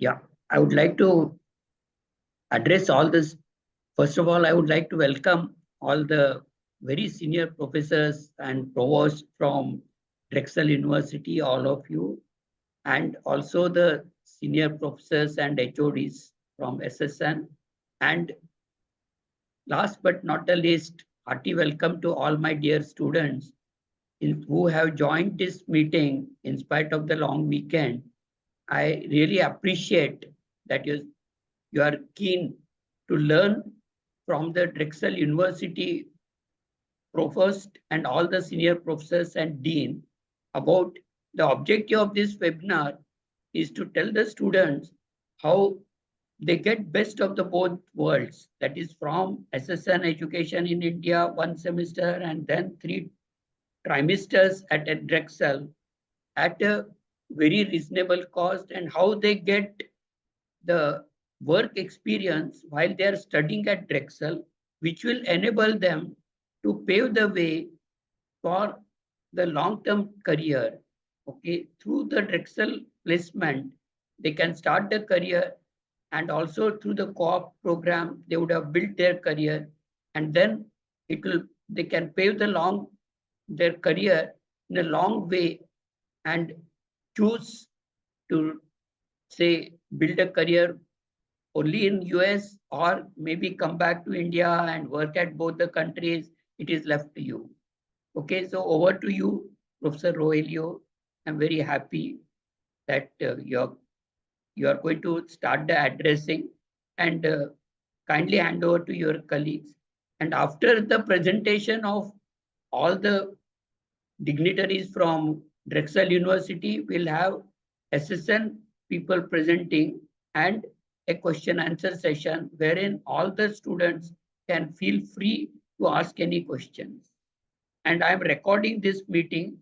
Yeah, I would like to address all this. First of all, I would like to welcome all the very senior professors and provosts from Drexel University, all of you, and also the senior professors and HODs from SSN. And last but not the least, hearty welcome to all my dear students who have joined this meeting in spite of the long weekend. I really appreciate that you are keen to learn from the Drexel University provost and all the senior professors and dean about the objective of this webinar is to tell the students how they get best of the both worlds, that is from SSN education in India, 1 semester and then 3 trimesters at a Drexel at a very reasonable cost, and how they get the work experience while they are studying at Drexel, which will enable them to pave the way for the long-term career. Okay, through the Drexel placement, they can start the career, and also through the co-op program, they would have built their career, and then they can pave their career in a long way and choose to say build a career only in US or maybe come back to India and work at both the countries. It is left to you. Okay, so over to you, Professor Roelio. I'm very happy that you are going to start the addressing, and kindly hand over to your colleagues. And after the presentation of all the dignitaries from Drexel University, we'll have SSN people presenting and a question answer session wherein all the students can feel free to ask any questions. And I'm recording this meeting,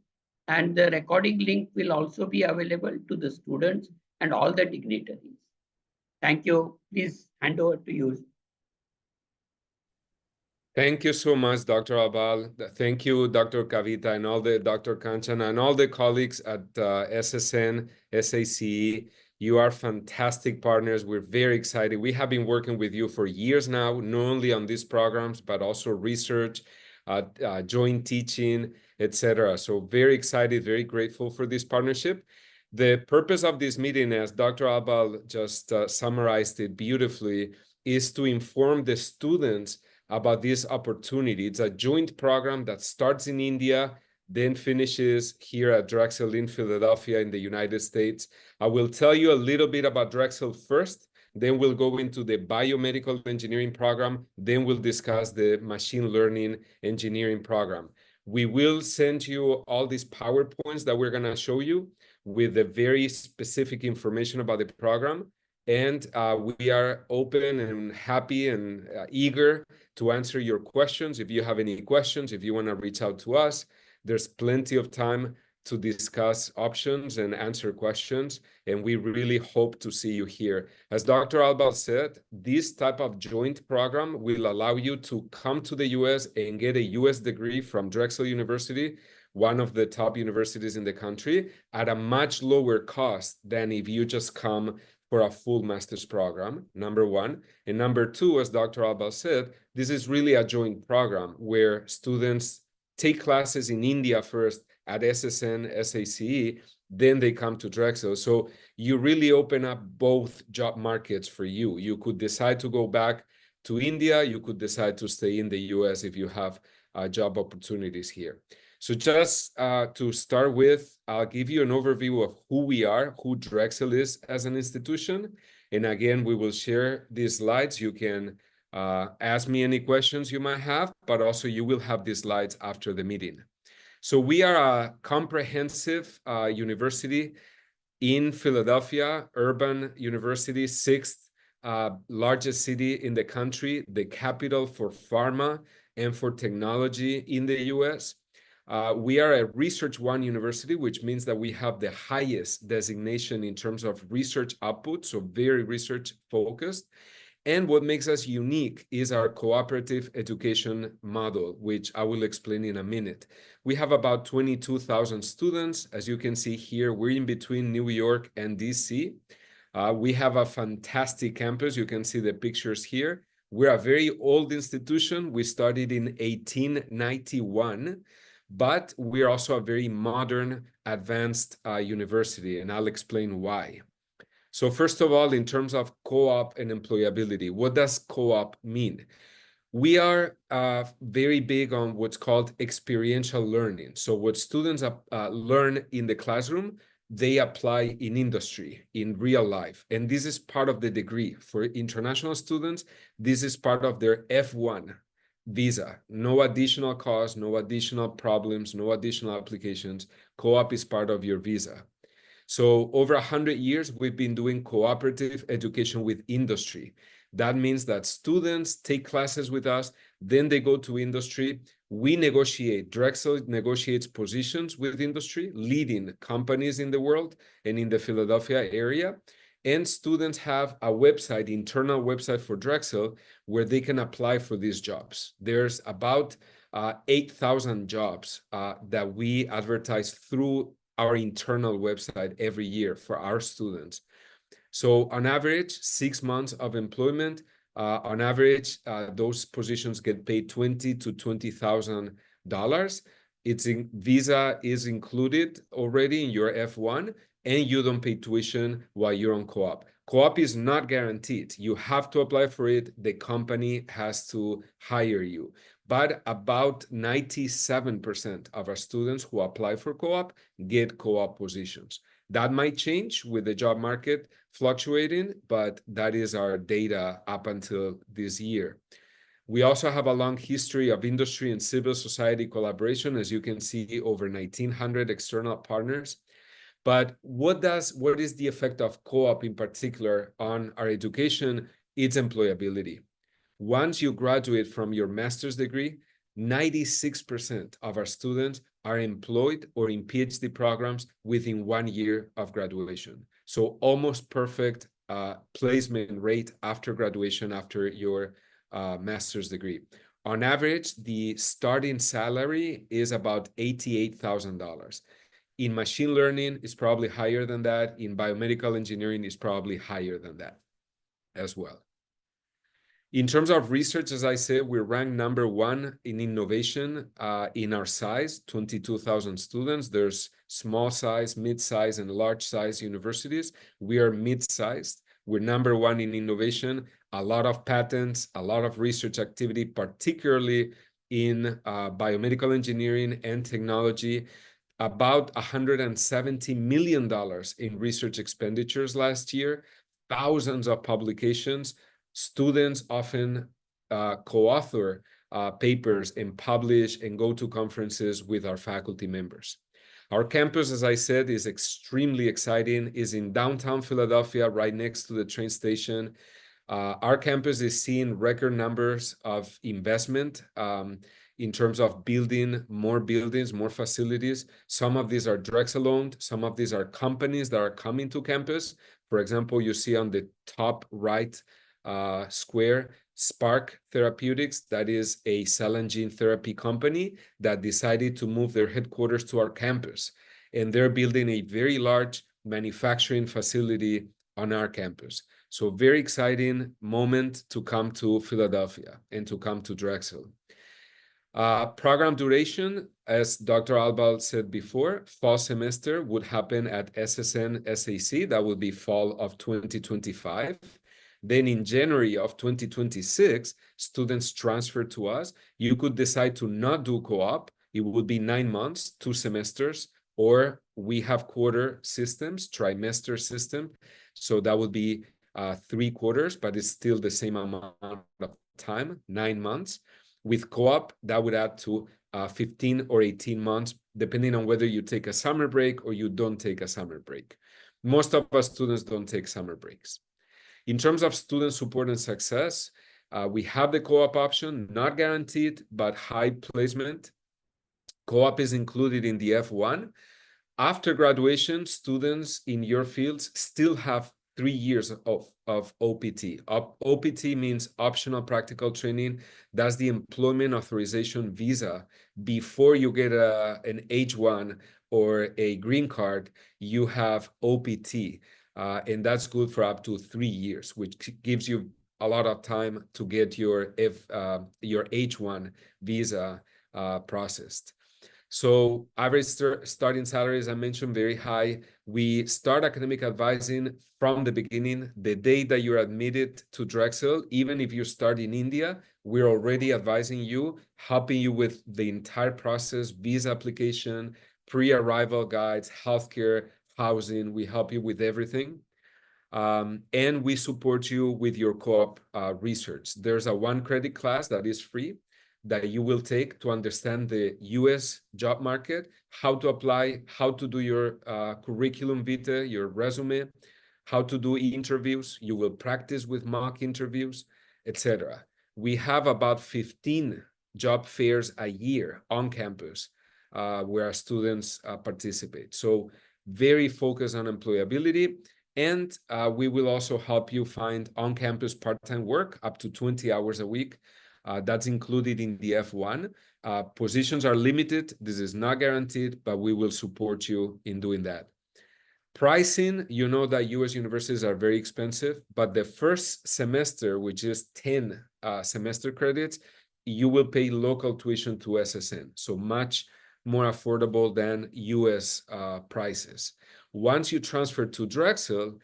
and the recording link will also be available to the students and all the dignitaries. Thank you. Please hand over to you. Thank you so much, Dr. Abal. Thank you, Dr. Kavita, and all the Dr. Kanchan, and all the colleagues at SSN SACE. You are fantastic partners. We're very excited. We have been working with you for years now, not only on these programs, but also research, joint teaching, etc. So very excited, very grateful for this partnership. The purpose of this meeting, as Dr. Abal just summarized it beautifully, is to inform the students about this opportunity. It's a joint program that starts in India, then finishes here at Drexel in Philadelphia in the United States. I will tell you a little bit about Drexel first, then we'll go into the Biomedical Engineering program, then we'll discuss the Machine Learning Engineering program. We will send you all these PowerPoints that we're gonna show you with the very specific information about the program. And we are open and happy and eager to answer your questions. If you have any questions, if you want to reach out to us, there's plenty of time to discuss options and answer questions. And we really hope to see you here. As Dr. Albal said, this type of joint program will allow you to come to the US and get a US degree from Drexel University, one of the top universities in the country, at a much lower cost than if you just come for a full master's program, number one. And number two, as Dr. Albal said, this is really a joint program where students take classes in India first at SSN SACE, then they come to Drexel. So you really open up both job markets for you. You could decide to go back to India. You could decide to stay in the US if you have job opportunities here. So just to start with, I'll give you an overview of who we are, who Drexel is as an institution. And again, we will share these slides. You can ask me any questions you might have, but also you will have these slides after the meeting. So we are a comprehensive university in Philadelphia, urban university, 6th largest city in the country, the capital for pharma and for technology in the US. We are a Research 1 university, which means that we have the highest designation in terms of research output, so very research focused. And what makes us unique is our cooperative education model, which I will explain in a minute. We have about 22,000 students. As you can see here, we're in between New York and DC. We have a fantastic campus. You can see the pictures here. We're a very old institution. We started in 1891, but we're also a very modern, advanced university, and I'll explain why. So first of all, in terms of co-op and employability, what does co-op mean? We are very big on what's called experiential learning. So what students learn in the classroom, they apply in industry, in real life. And this is part of the degree. For international students, this is part of their F1 visa. No additional cost, no additional problems, no additional applications. Co-op is part of your visa. So over 100 years, we've been doing cooperative education with industry. That means that students take classes with us, then they go to industry. We negotiate, Drexel negotiates positions with industry, leading companies in the world and in the Philadelphia area. And students have a website, internal website for Drexel, where they can apply for these jobs. There's about 8,000 jobs that we advertise through our internal website every year for our students. So on average, 6 months of employment, on average, those positions get paid $20,000 to $20,000. Visa is included already in your F1, and you don't pay tuition while you're on co-op. Co-op is not guaranteed. You have to apply for it. The company has to hire you. But about 97% of our students who apply for co-op get co-op positions. That might change with the job market fluctuating, but that is our data up until this year. We also have a long history of industry and civil society collaboration. As you can see, over 1,900 external partners. But what is the effect of co-op in particular on our education? It's employability. Once you graduate from your master's degree, 96% of our students are employed or in PhD programs within 1 year of graduation. So almost perfect placement rate after graduation, after your master's degree. On average, the starting salary is about $88,000. In machine learning, it's probably higher than that. In biomedical engineering, it's probably higher than that as well. In terms of research, as I said, we're ranked #1 in innovation in our size, 22,000 students. There's small size, mid-size, and large size universities. We are mid-sized. We're #1 in innovation, a lot of patents, a lot of research activity, particularly in biomedical engineering and technology. About $170 million in research expenditures last year, thousands of publications. Students often co-author papers and publish and go to conferences with our faculty members. Our campus, as I said, is extremely exciting, is in downtown Philadelphia, right next to the train station. Our campus is seeing record numbers of investment in terms of building more buildings, more facilities. Some of these are Drexel owned, some of these are companies that are coming to campus. For example, you see on the top right square, Spark Therapeutics, that is a cell and gene therapy company that decided to move their headquarters to our campus. And they're building a very large manufacturing facility on our campus. So very exciting moment to come to Philadelphia and to come to Drexel. Program duration, as Dr. Albal said before, fall semester would happen at SSN SACE. That would be fall of 2025. Then in January of 2026, students transfer to us. You could decide to not do co-op. It would be 9 months, 2 semesters, or we have quarter systems, trimester system. So that would be 3 quarters, but it's still the same amount of time, 9 months. With co-op, that would add to 15 or 18 months, depending on whether you take a summer break or you don't take a summer break. Most of our students don't take summer breaks. In terms of student support and success, we have the co-op option, not guaranteed, but high placement. Co-op is included in the F1. After graduation, students in your fields still have 3 years of OPT. OPT means optional practical training. That's the employment authorization visa. Before you get an H1 or a green card, you have OPT. And that's good for up to 3 years, which gives you a lot of time to get your H1 visa processed. So average starting salary, as I mentioned, very high. We start academic advising from the beginning. The day that you're admitted to Drexel, even if you start in India, we're already advising you, helping you with the entire process, visa application, pre-arrival guides, healthcare, housing. We help you with everything. And we support you with your co-op research. There's a 1 credit class that is free that you will take to understand the US job market, how to apply, how to do your curriculum vitae, your resume, how to do interviews. You will practice with mock interviews, etc. We have about 15 job fairs a year on campus where our students participate. So very focused on employability. And we will also help you find on-campus part-time work up to 20 hours a week. That's included in the F1. Positions are limited. This is not guaranteed, but we will support you in doing that. Pricing, you know that US universities are very expensive, but the first semester, which is 10 semester credits, you will pay local tuition to SSN. So much more affordable than US prices. Once you transfer to Drexel,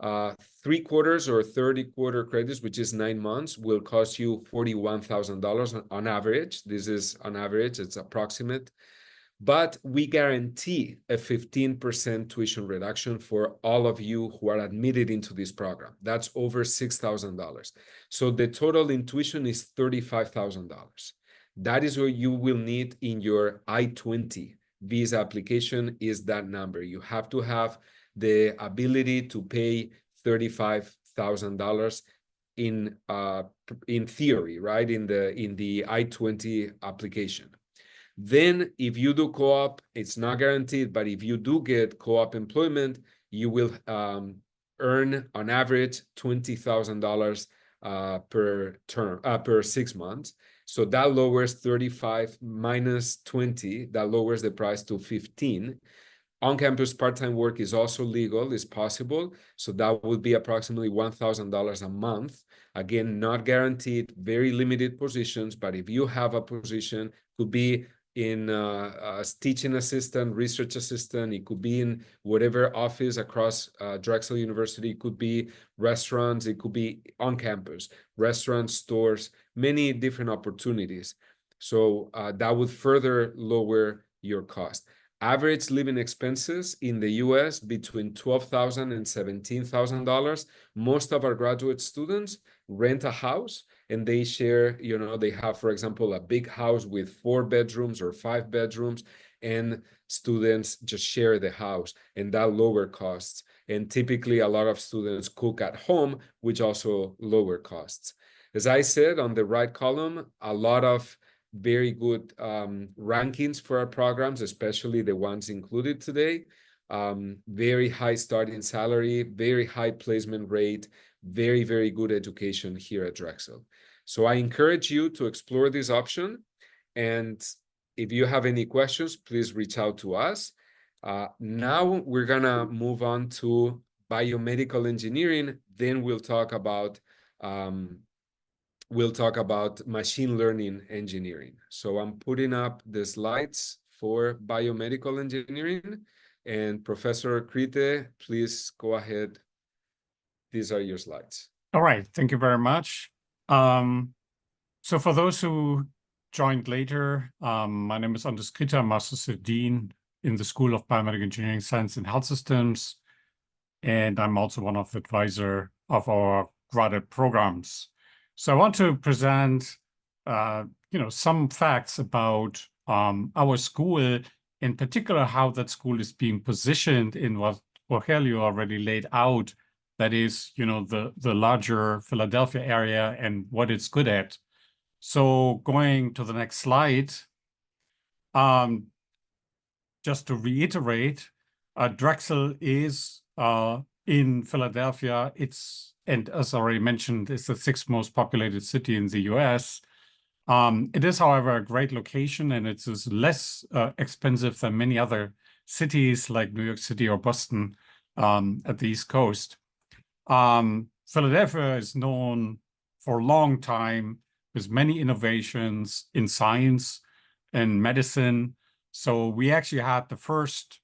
3/4 or 30-quarter credits, which is 9 months, will cost you $41,000 on average. This is on average, it's approximate. But we guarantee a 15% tuition reduction for all of you who are admitted into this program. That's over $6,000. So the total in tuition is $35,000. That is what you will need in your I-20 visa application, is that number. You have to have the ability to pay $35,000 in theory, right? In the I-20 application. Then if you do co-op, it's not guaranteed, but if you do get co-op employment, you will earn on average $20,000 per term, per 6 months. So that lowers 35 minus 20, that lowers the price to 15. On-campus part-time work is also legal, is possible. So that would be approximately $1,000 a month. Again, not guaranteed, very limited positions, but if you have a position, could be in as teaching assistant, research assistant, it could be in whatever office across Drexel University, it could be restaurants, it could be on campus, restaurants, stores, many different opportunities. So that would further lower your cost. Average living expenses in the US between $12,000 and $17,000. Most of our graduate students rent a house and they share, you know, they have, for example, a big house with 4 bedrooms or 5 bedrooms, and students just share the house, and that lower costs. And typically a lot of students cook at home, which also lower costs. As I said, on the right column, a lot of very good rankings for our programs, especially the ones included today. Very high starting salary, very high placement rate, very, very good education here at Drexel. So I encourage you to explore this option. And if you have any questions, please reach out to us. Now we're gonna move on to biomedical engineering. Then we'll talk about machine learning engineering. So I'm putting up the slides for biomedical engineering, and Professor Crete, please go ahead. These are your slides. All right, thank you very much. So for those who joined later, my name is Andres Crete. I'm Associate Dean in the School of Biomedical Engineering, Science and Health Systems, and I'm also one of the advisors of our graduate programs. So I want to present, some facts about our school, in particular how that school is being positioned in what Rogelio already laid out. That is, the larger Philadelphia area and what it's good at. So going to the next slide, just to reiterate, Drexel is in Philadelphia. And as already mentioned, it's the 6th most populated city in the US. It is, however, a great location, and it is less expensive than many other cities like New York City or Boston. at the East Coast. Philadelphia is known for a long time with many innovations in science and medicine. So we actually had the first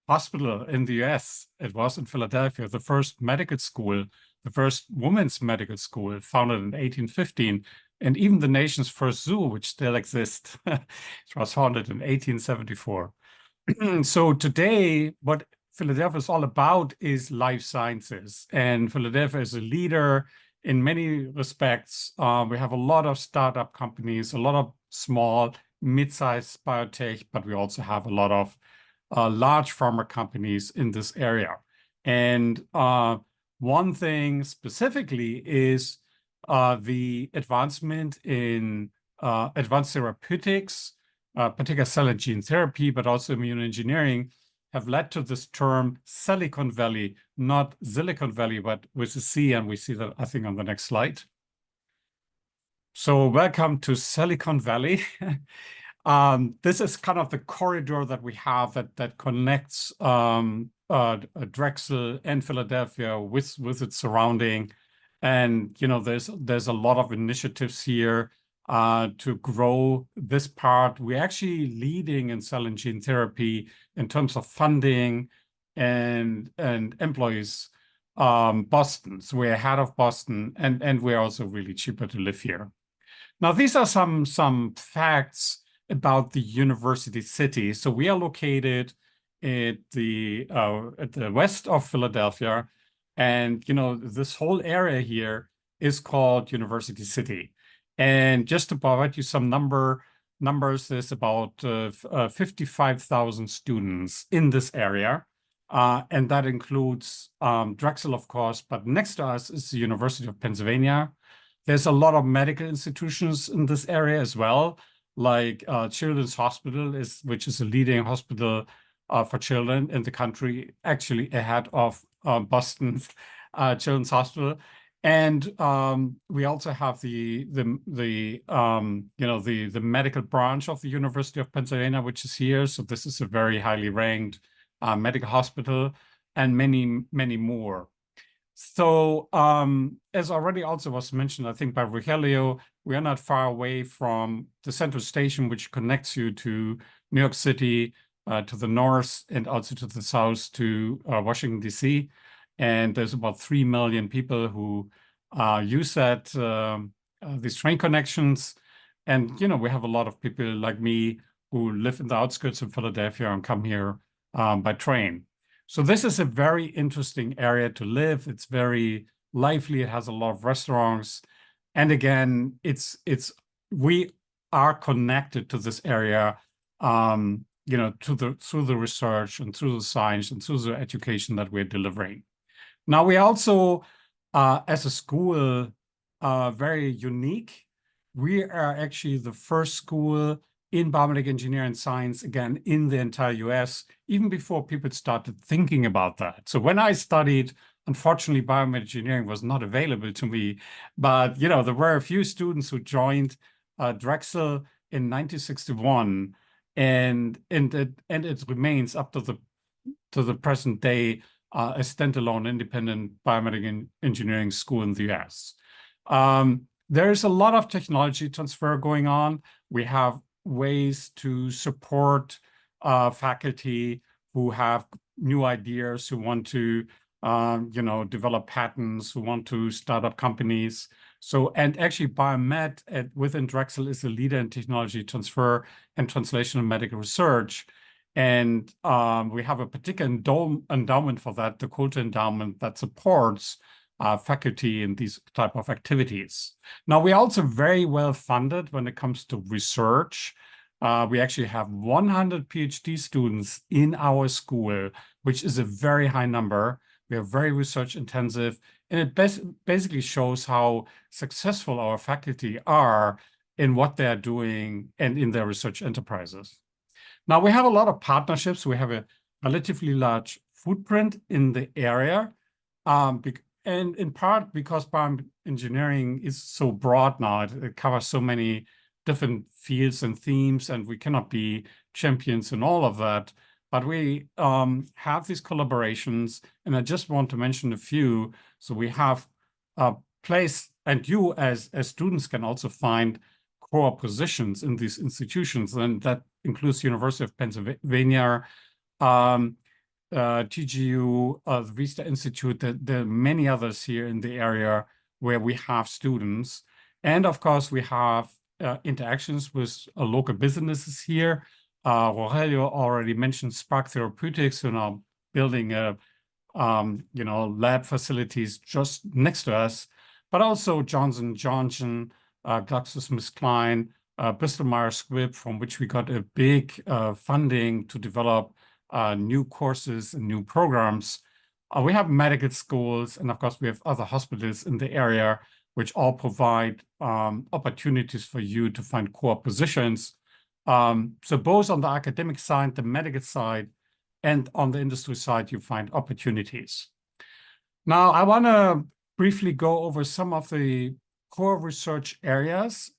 hospital in the US. It was in Philadelphia, the first medical school, the first women's medical school, founded in 1815, and even the nation's first zoo, which still exists. It was founded in 1874. So today, what Philadelphia is all about is life sciences, and Philadelphia is a leader in many respects. We have a lot of startup companies, a lot of small, mid-sized biotech, but we also have a lot of large pharma companies in this area. And one thing specifically is the advancement in advanced therapeutics, particularly cell and gene therapy, but also immunoengineering, have led to this term Silicon Valley, not Silicon Valley, but with a C, and we see that, I think, on the next slide. So welcome to Silicon Valley. This is kind of the corridor that we have that connects Drexel and Philadelphia with its surrounding. And, you know, there's a lot of initiatives here to grow this part. We're actually leading in cell and gene therapy in terms of funding and employees. Boston, so we're ahead of Boston, and we're also really cheaper to live here. Now, these are some facts about the university city. So we are located at the west of Philadelphia, and you know this whole area here is called University City. And just to provide you some numbers, there's about 55,000 students in this area, and that includes Drexel, of course. But next to us is the University of Pennsylvania. There's a lot of medical institutions in this area as well, like Children's Hospital, which is a leading hospital for children in the country, actually ahead of Boston Children's Hospital. And we also have the medical branch of the University of Pennsylvania, which is here. So this is a very highly ranked medical hospital, and many more. So as already also was mentioned, I think by Rogelio, we are not far away from the Central Station, which connects you to New York City, to the north, and also to the south to Washington, D.C. And there's about 3 million people who use these train connections. And, you know, we have a lot of people like me who live in the outskirts of Philadelphia and come here by train. So this is a very interesting area to live. It's very lively. It has a lot of restaurants. And again, we are connected to this area, you know, through the research and through the science and through the education that we're delivering. Now, we also, as a school, very unique. We are actually the first school in biomedical engineering science, again, in the entire US, even before people started thinking about that. So when I studied, unfortunately, biomedical engineering was not available to me. But, you know, there were a few students who joined Drexel in 1961, and it remains up to the present day a standalone independent biomedical engineering school in the US. There's a lot of technology transfer going on. We have ways to support faculty who have new ideas, who want to develop patents, who want to start up companies. So, and actually Biomed within Drexel is a leader in technology transfer and translational medical research. And we have a particular endowment for that, the Coulter Endowment, that supports faculty in these type of activities. Now, we're also very well funded when it comes to research. We actually have 100 PhD students in our school, which is a very high number. We are very research intensive, and it basically shows how successful our faculty are in what they're doing and in their research enterprises. Now, we have a lot of partnerships. We have a relatively large footprint in the area, and in part because bioengineering is so broad now, it covers so many different fields and themes, and we cannot be champions in all of that. But we have these collaborations, and I just want to mention a few. So we have a place, and you as students can also find core positions in these institutions, and that includes University of Pennsylvania, TGU, the Vista Institute. There are many others here in the area where we have students. And of course, we have interactions with local businesses here. Rogelio already mentioned Spark Therapeutics, who are now building lab facilities just next to us, but also Johnson & Johnson, GlaxoSmithKline, Bristol Myers Squibb, from which we got a big funding to develop new courses and new programs. We have medical schools, and of course, we have other hospitals in the area, which all provide opportunities for you to find core positions. So both on the academic side, the medical side, and on the industry side, you find opportunities. Now, I want to briefly go over some of the core research areas.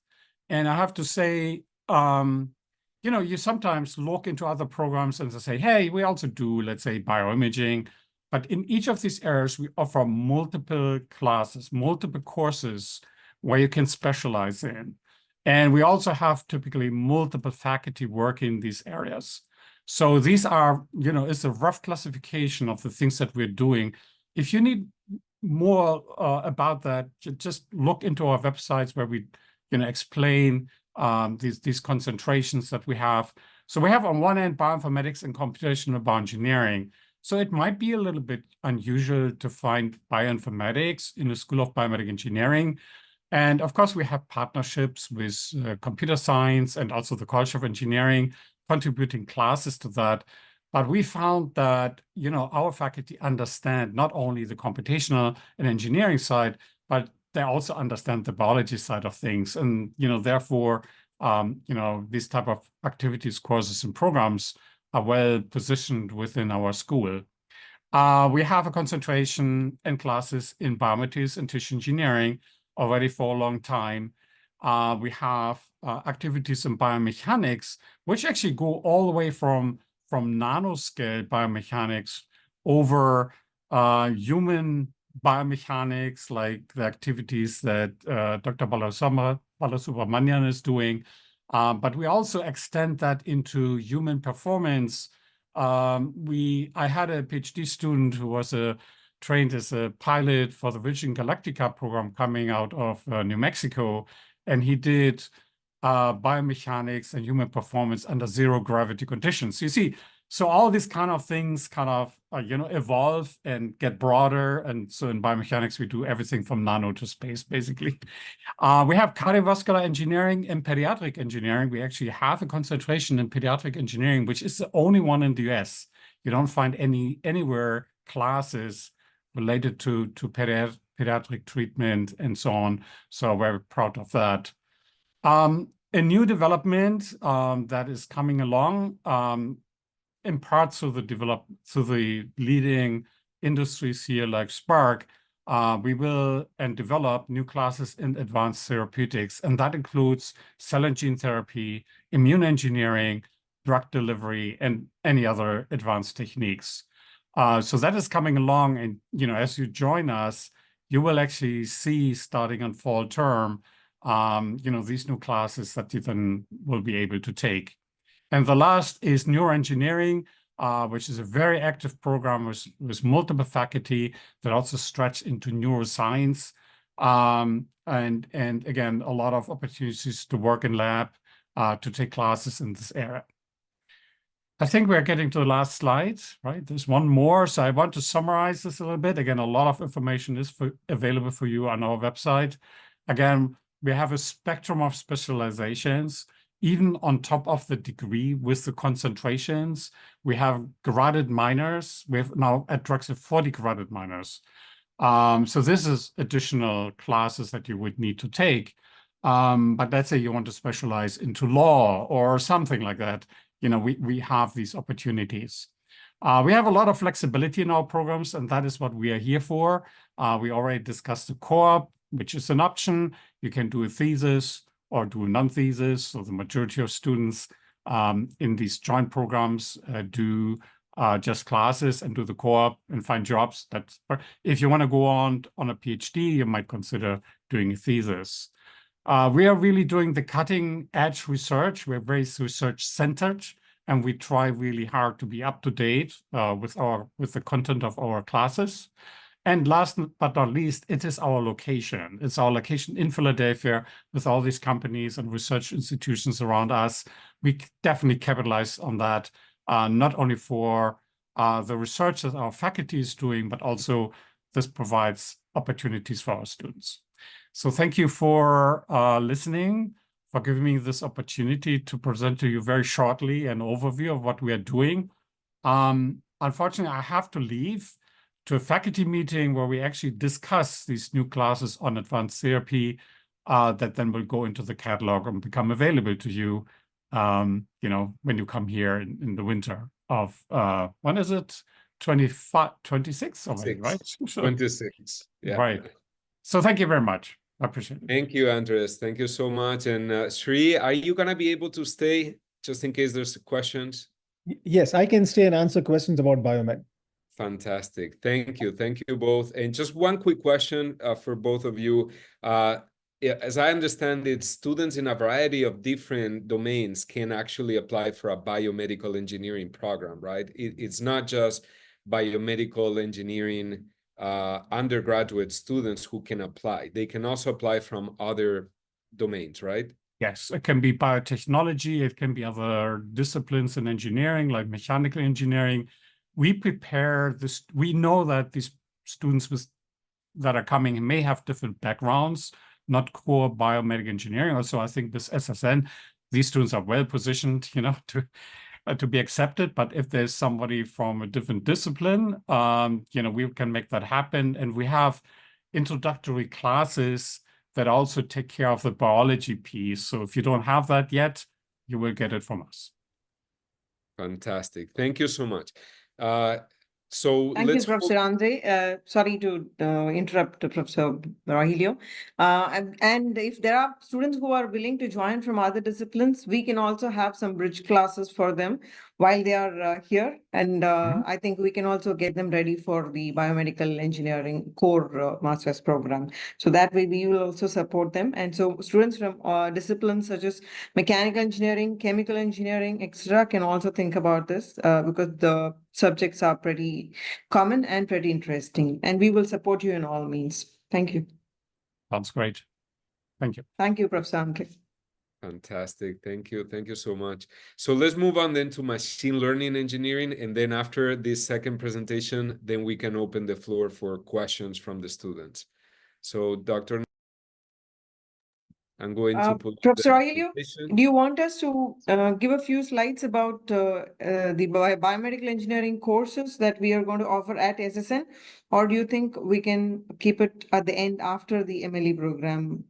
And I have to say, you sometimes look into other programs and they say, hey, we also do, let's say, bioimaging. But in each of these areas, we offer multiple classes, multiple courses where you can specialize in. And we also have typically multiple faculty working in these areas. So these are, it's a rough classification of the things that we're doing. If you need more about that, just look into our websites where we, explain these concentrations that we have. So we have on one end bioinformatics and computational bioengineering. So it might be a little bit unusual to find bioinformatics in the School of Biomedical Engineering. And of course, we have partnerships with computer science and also the College of Engineering, contributing classes to that. But we found that, our faculty understand not only the computational and engineering side, but they also understand the biology side of things. And, therefore, these type of activities, courses, and programs are well positioned within our school. We have a concentration in classes in biomaterials and tissue engineering already for a long time. We have activities in biomechanics, which actually go all the way from nanoscale biomechanics over human biomechanics, like the activities that Dr. Balasubramanian is doing. But we also extend that into human performance. I had a PhD student who was trained as a pilot for the Virgin Galactica program coming out of New Mexico, and he did biomechanics and human performance under zero gravity conditions. You see, so all these kind of things evolve and get broader. And so in biomechanics, we do everything from nano to space, basically. We have cardiovascular engineering and pediatric engineering. We actually have a concentration in pediatric engineering, which is the only one in the US. You don't find anywhere classes related to pediatric treatment and so on. So we're very proud of that. A new development that is coming along, in part through the leading industries here like Spark, we will develop new classes in advanced therapeutics, and that includes cell and gene therapy, immune engineering, drug delivery, and any other advanced techniques. So that is coming along, and as you join us, you will actually see starting on fall term, these new classes that you then will be able to take. And the last is neuroengineering, which is a very active program with multiple faculty that also stretch into neuroscience. And again, a lot of opportunities to work in lab, to take classes in this area. I think we're getting to the last slide, right? There's one more. So I want to summarize this a little bit. Again, a lot of information is available for you on our website. Again, we have a spectrum of specializations. Even on top of the degree with the concentrations, we have graded minors. We have now at Drexel 40 graded minors. So this is additional classes that you would need to take. But let's say you want to specialize into law or something like that. We have these opportunities. We have a lot of flexibility in our programs, and that is what we are here for. We already discussed the co-op, which is an option. You can do a thesis or do a non-thesis. So the majority of students in these joint programs do just classes and do the co-op and find jobs. That's, if you want to go on a PhD, you might consider doing a thesis. We are really doing the cutting edge research. We're very research centered, and we try really hard to be up to date with the content of our classes. And last but not least, it is our location. It's our location in Philadelphia with all these companies and research institutions around us. We definitely capitalize on that, not only for the research that our faculty is doing, but also this provides opportunities for our students. So thank you for listening, for giving me this opportunity to present to you very shortly an overview of what we are doing. Unfortunately, I have to leave to a faculty meeting where we actually discuss these new classes on advanced therapy that then will go into the catalog and become available to you, when you come here in the winter of, when is it? 26 already, right? 26, yeah. Right. So thank you very much. I appreciate it. Thank you, Andres. Thank you so much. And Sri, are you going to be able to stay just in case there's questions? Yes, I can stay and answer questions about biomed. Fantastic. Thank you. Thank you both. And just one quick question for both of you. As I understand it, students in a variety of different domains can actually apply for a biomedical engineering program, right? It's not just biomedical engineering undergraduate students who can apply. They can also apply from other domains, right? Yes, it can be biotechnology. It can be other disciplines in engineering, like mechanical engineering. We prepare this. We know that these students that are coming may have different backgrounds, not core biomedical engineering. Also, I think this SSN, these students are well positioned, to be accepted. But if there's somebody from a different discipline, we can make that happen. And we have introductory classes that also take care of the biology piece. So if you don't have that yet, you will get it from us. Fantastic. Thank you so much. Thank you, Professor Andre. Sorry to interrupt Professor Rahilio. And if there are students who are willing to join from other disciplines, we can also have some bridge classes for them while they are here. And I think we can also get them ready for the biomedical engineering core master's program. So that way we will also support them. And so students from disciplines such as mechanical engineering, chemical engineering, etc. can also think about this because the subjects are pretty common and pretty interesting. And we will support you in all means. Thank you. Sounds great. Thank you. Thank you, Professor Andre. Fantastic. Thank you. Thank you so much. So let's move on then to machine learning engineering. And then after this second presentation, then we can open the floor for questions from the students. So Dr. I'm going to put Professor Rahilio, do you want us to give a few slides about the biomedical engineering courses that we are going to offer at SSN? Or do you think we can keep it at the end after the MLE program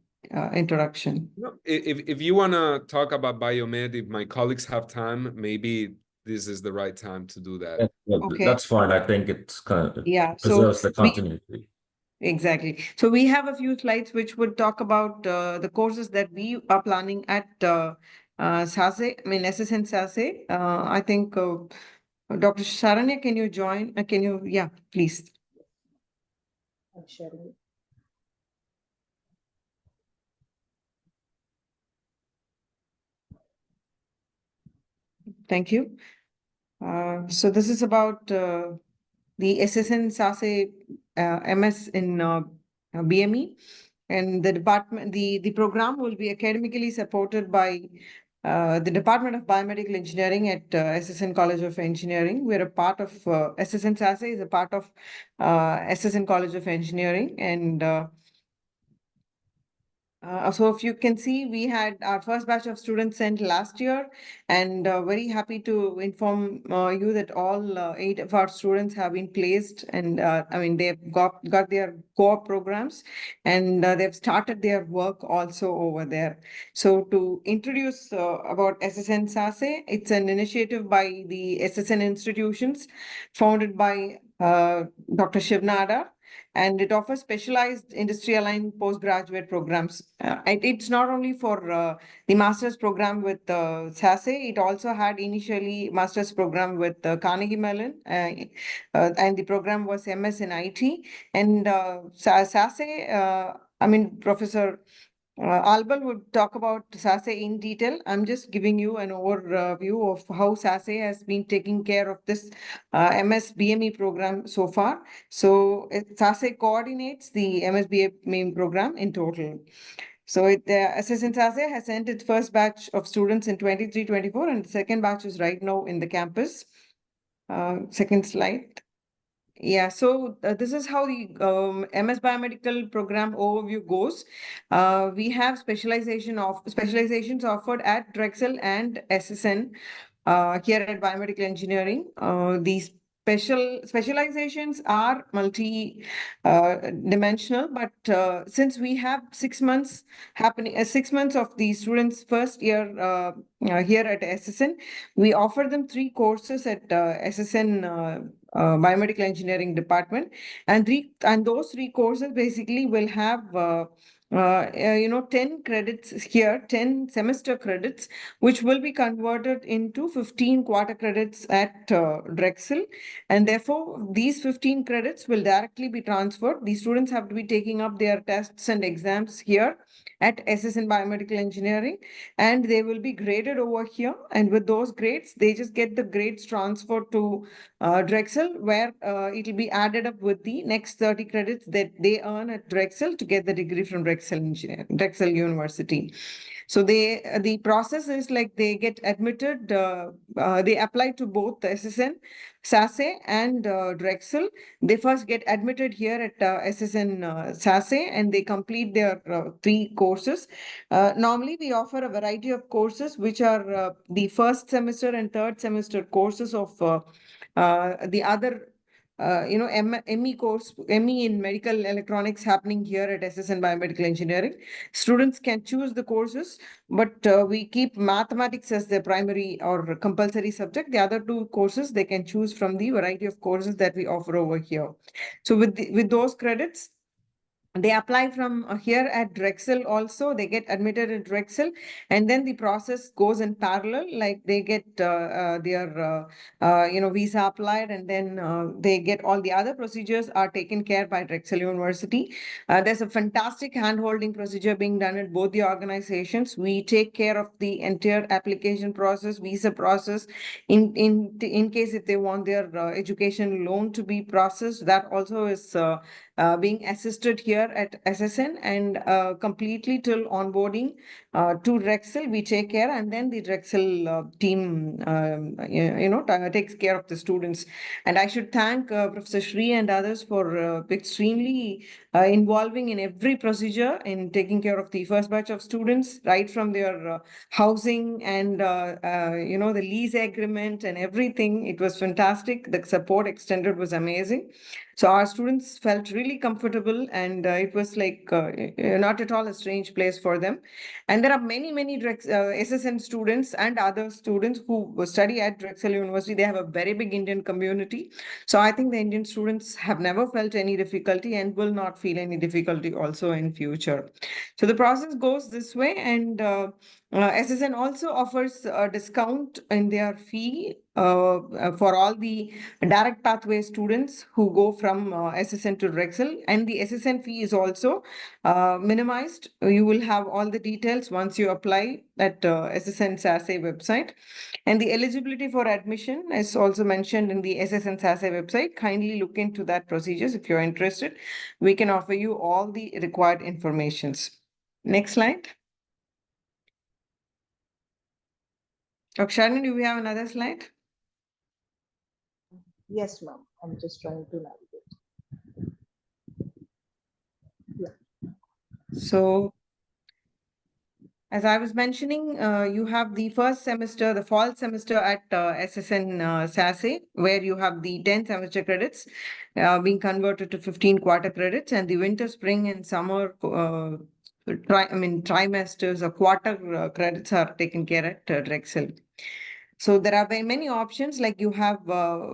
introduction? No, if you want to talk about biomed, if my colleagues have time, maybe this is the right time to do that. Yeah, Okay. That's fine. I think it's kind of So preserves the continuity. exactly. So we have a few slides which would talk about the courses that we are planning at SACE, SSN SACE. I think Dr. Sharanya, can you join? Yeah, please. I'm sharing. Thank you. So this is about the SSN SACE MS in BME, and the department, the program will be academically supported by the Department of Biomedical Engineering at SSN College of Engineering. We're a part of SSN SACE is a part of SSN College of Engineering, and so if you can see, we had our first batch of students sent last year, and very happy to inform you that all 8 of our students have been placed, and they've got their co-op programs, and they've started their work also over there. So to introduce about SSN SACE, it's an initiative by the SSN institutions founded by Dr. Shivnada. and it offers specialized industry-aligned postgraduate programs. It's not only for the master's program with SACE, it also had initially master's program with Carnegie Mellon, and the program was MS in IT. And SACE, Professor Albal would talk about SACE in detail. I'm just giving you an overview of how SACE has been taking care of this MS-BME program so far. So SACE coordinates the MS-BME program in total. So SSN SACE has sent its first batch of students in 23-24, and the second batch is right now in the campus. Second slide. Yeah, so this is how the MS Biomedical program overview goes. We have specializations offered at Drexel and SSN here at Biomedical Engineering. These specializations are multi-dimensional, but since we have 6 months happening, 6 months of the students' first year here at SSN, we offer them 3 courses at SSN Biomedical Engineering department, and those 3 courses basically will have 10 credits here, 10 semester credits, which will be converted into 15 quarter credits at Drexel. And therefore, these 15 credits will directly be transferred. The students have to be taking up their tests and exams here at SSN Biomedical Engineering, and they will be graded over here. And with those grades, they just get the grades transferred to Drexel, where it will be added up with the next 30 credits that they earn at Drexel to get the degree from Drexel University. So the process is like they get admitted, they apply to both the SSN, SACE and Drexel. They first get admitted here at SSN SACE, and they complete their 3 courses. Normally, we offer a variety of courses, which are the first semester and third semester courses of the other ME course, ME in medical electronics happening here at SSN Biomedical Engineering. Students can choose the courses, but we keep mathematics as their primary or compulsory subject. The other 2 courses, they can choose from the variety of courses that we offer over here. So with those credits, they apply from here at Drexel also. They get admitted at Drexel, and then the process goes in parallel. Like they get their visa applied, and then they get all the other procedures are taken care by Drexel University. There's a fantastic hand-holding procedure being done at both the organizations. We take care of the entire application process, visa process. In case if they want their education loan to be processed, that also is being assisted here at SSN, and completely till onboarding to Drexel, we take care, and then the Drexel team, takes care of the students. And I should thank Professor Shri and others for extremely involving in every procedure in taking care of the first batch of students, right from their housing and the lease agreement and everything. It was fantastic. The support extended was amazing. So our students felt really comfortable, and it was like not at all a strange place for them. And there are many SSN students and other students who study at Drexel University. They have a very big Indian community. So I think the Indian students have never felt any difficulty and will not feel any difficulty also in future. So the process goes this way, and SSN also offers a discount in their fee for all the direct pathway students who go from SSN to Drexel, and the SSN fee is also minimized. You will have all the details once you apply at SSN SACE website. And the eligibility for admission is also mentioned in the SSN SACE website. Kindly look into that procedures if you're interested. We can offer you all the required informations. Next slide. Dr. Sharon, do we have another slide? Yes, ma'am. I'm just trying to navigate. Yeah. So, as I was mentioning, you have the first semester, the fall semester at SSN SACE, where you have the 10 semester credits being converted to 15 quarter credits, and the winter, spring, and summer trimesters or quarter credits are taken care at Drexel. So there are many options, like you have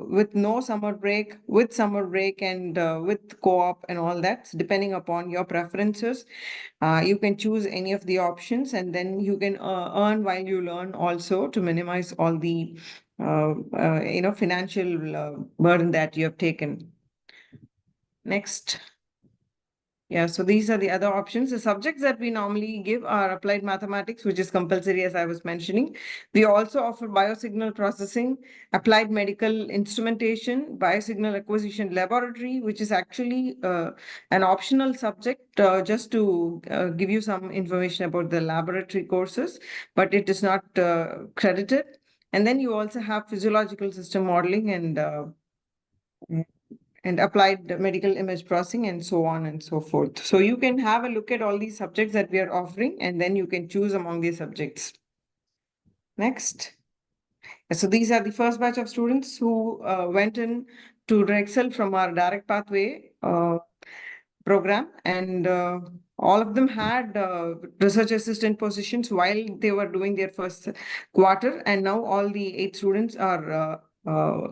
with no summer break, with summer break, and with co-op and all that, depending upon your preferences. You can choose any of the options, and then you can earn while you learn also, to minimize all the financial burden that you have taken. Next. Yeah, so these are the other options. The subjects that we normally give are applied mathematics, which is compulsory, as I was mentioning. We also offer biosignal processing, applied medical instrumentation, biosignal acquisition laboratory, which is actually an optional subject, just to give you some information about the laboratory courses, but it is not credited. And then you also have physiological system modeling and applied medical image processing, and so on and so forth. So you can have a look at all these subjects that we are offering, and then you can choose among these subjects. Next. So these are the first batch of students who went in to Drexel from our direct pathway program, and all of them had research assistant positions while they were doing their first quarter, and now all the 8 students are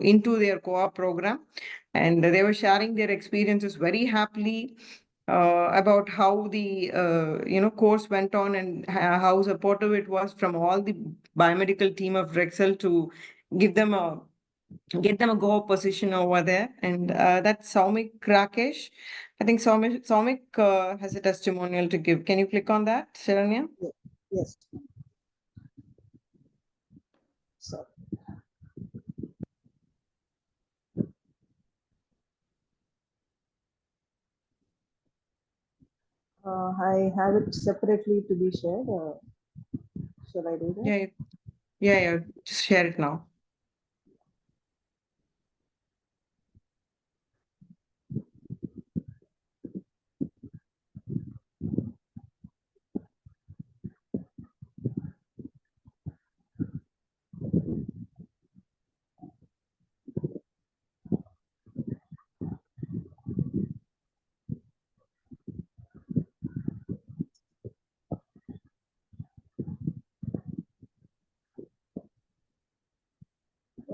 into their co-op program, and they were sharing their experiences very happily about how the course went on, and how supportive it was from all the biomedical team of Drexel to get them a go position over there. And that's Saumik Rakesh. I think Saumik has a testimonial to give. Can you click on that, Sharanya? Yes. So, I have it separately to be shared. Shall I do that? Yeah. Just share it now.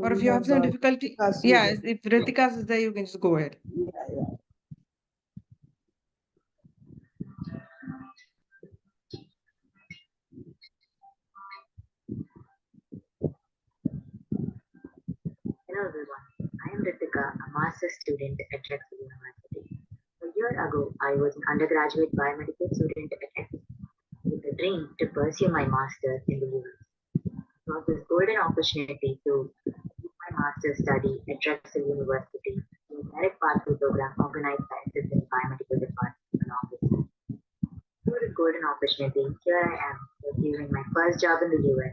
Or if you have some difficulty, yeah, if Ritika is there, you can just go ahead. Yeah. Hello everyone, I am Ritika, a master's student at Drexel University. A year ago, I was an undergraduate biomedical student at SSN with a dream to pursue my master's in the US. It was this golden opportunity to do my master's study at Drexel University in a direct pathway program organized by SSN Biomedical Department along with me. Through this golden opportunity, here I am receiving my first job in the US,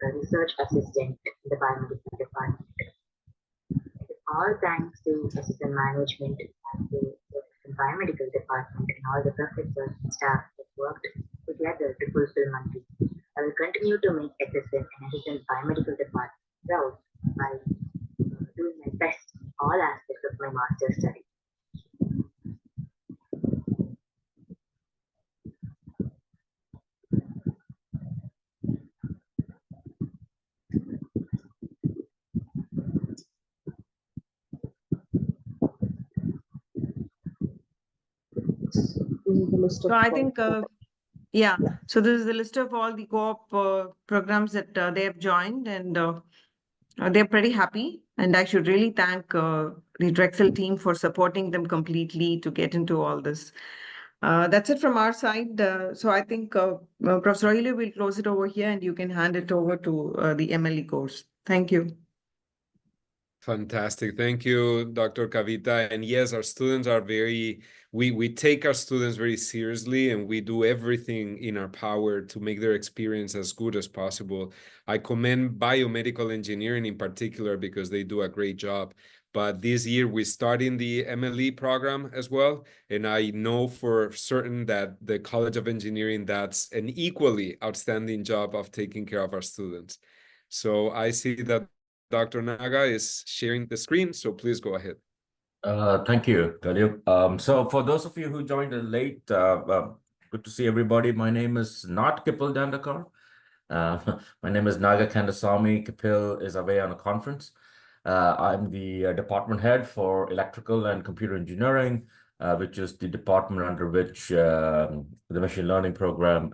a research assistant in the biomedical department. All thanks to SSN management and the biomedical department and all the professors and staff that worked together to fulfill my dream. I will continue to make SSN and SSN biomedical department proud by doing my best in all aspects of my master's study. So I think, yeah. So this is the list of all the co-op programs that they have joined, and they're pretty happy. And I should really thank the Drexel team for supporting them completely to get into all this. That's it from our side. So I think Professor Rohilya will close it over here, and you can hand it over to the MLE course. Thank you. Fantastic. Thank you, Dr. Kavita. And yes, our students are we take our students very seriously, and we do everything in our power to make their experience as good as possible. I commend Biomedical Engineering in particular because they do a great job. But this year we start in the MLE program as well. And I know for certain that the College of Engineering, that's an equally outstanding job of taking care of our students. So I see that Dr. Naga is sharing the screen, so please go ahead. Thank you, Khalil. So for those of you who joined late, good to see everybody. My name is not Kipul Dandekar. My name is Naga Kandasamy. Kapil is away on a conference. I'm the department head for electrical and computer engineering, which is the department under which the machine learning program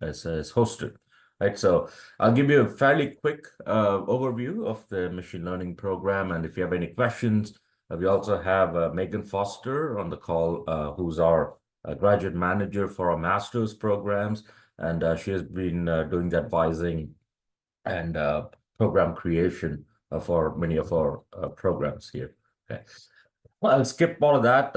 is hosted. Right, so I'll give you a fairly quick overview of the machine learning program, and if you have any questions, we also have Megan Foster on the call, who's our graduate manager for our master's programs, and she has been doing the advising and program creation for many of our programs here. Okay, well, I'll skip all of that.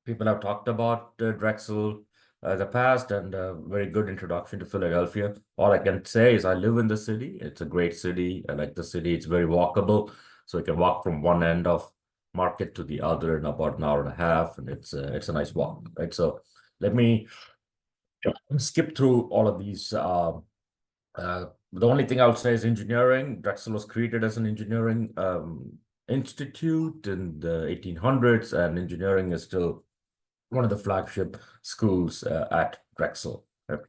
People have talked about Drexel the past, and a very good introduction to Philadelphia. All I can say is I live in the city. It's a great city. I like the city. It's very walkable, so you can walk from one end of Market to the other in about an hour and a half, and it's a nice walk, right? So let me skip through all of these. The only thing I would say is engineering. Drexel was created as an engineering institute in the 1800s, and engineering is still one of the flagship schools at Drexel. Right?